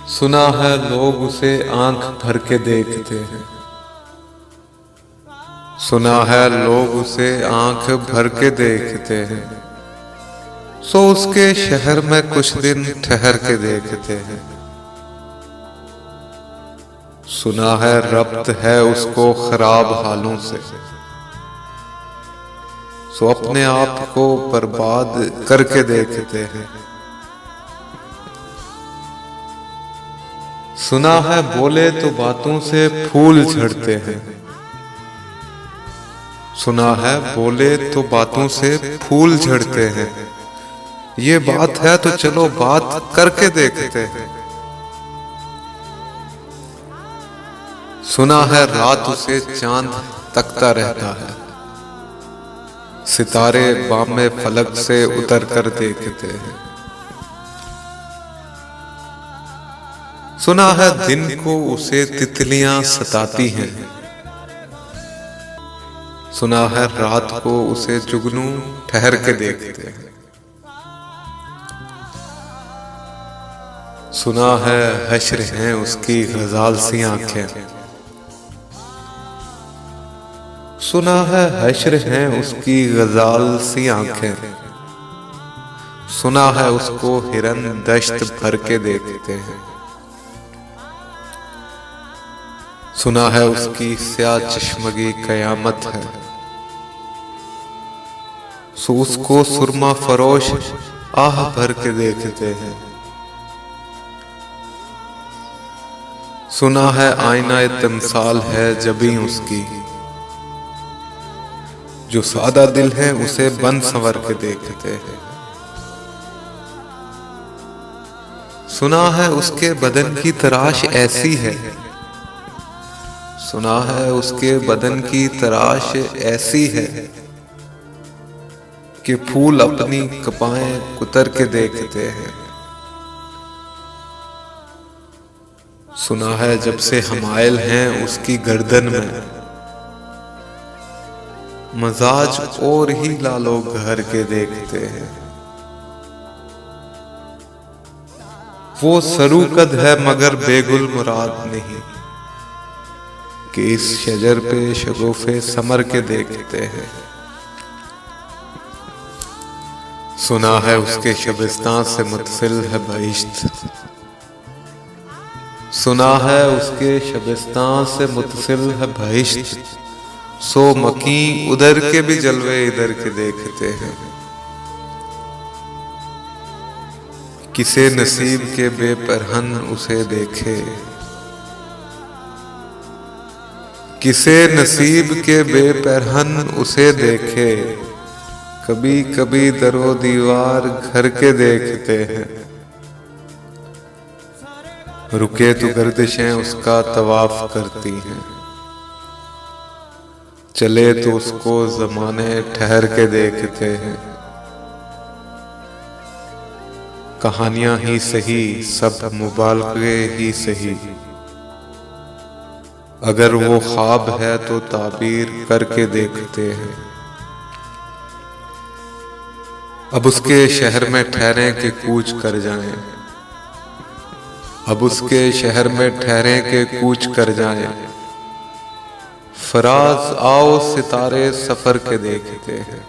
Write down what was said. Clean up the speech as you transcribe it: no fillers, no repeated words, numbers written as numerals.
सुना है लोग उसे आंख भर के देखते हैं। सुना है लोग उसे आंख भर के देखते हैं। सो उसके शहर में कुछ दिन ठहर के देखते हैं। सुना है रब्त है उसको खराब हालों से। सो अपने आप को बर्बाद करके देखते हैं। सुना है बोले तो बातों से फूल झड़ते हैं। सुना है बोले तो बातों से फूल झड़ते हैं। ये बात है तो चलो बात करके देखते हैं। सुना है रात उसे चांद तकता रहता है। सितारे बामे फलक से उतर कर देखते हैं। सुना है दिन को उसे तितलियां सताती हैं। सुना है रात को उसे जुगनू ठहर के देखते हैं। सुना है हश्र हैं उसकी गजाल सी आंखें। सुना है हश्र हैं उसकी गजाल सी आंखें। सुना है उसको हिरन दश्त भर के देखते हैं। सुना है उसकी स्याह चश्मगी कयामत है। सो उसको सुरमा फरोश आह भर के देखते हैं। सुना है आईना तमसाल है जबी उसकी। जो सादा दिल है उसे बन संवर के देखते हैं। सुना है उसके बदन की तराश ऐसी है। सुना है उसके बदन की तराश ऐसी है कि फूल अपनी कपाएं कुतर के देखते हैं। सुना है जब से हमायल हैं उसकी गर्दन में। मजाज और ही लालो घर के देखते हैं। वो सरूकद है मगर बेगुल मुराद नहीं कि इस शजर पे शगुफे समर के देखते हैं। सुना है उसके शबिस्तान से मुतसिल है बहिश्त। सुना है उसके शबिस्तान से मुतसिल है बहिश्त। सो मकी उधर के भी जलवे इधर के देखते हैं। किसे नसीब के बेपरहन उसे देखे। किसे नसीब के बेपरहन उसे देखे। कभी कभी दरो दीवार घर के देखते हैं। रुके तो गर्दिशें उसका तवाफ करती हैं। चले तो उसको जमाने ठहर के देखते हैं। कहानियां ही सही सब मुबालगे ही सही। अगर वो ख्वाब है तो ताबीर करके देखते हैं। अब उसके शहर में ठहरे के कूच कर जाएं। अब उसके शहर में ठहरे के कूच कर जाएं। फराज आओ सितारे सफर के देखते हैं।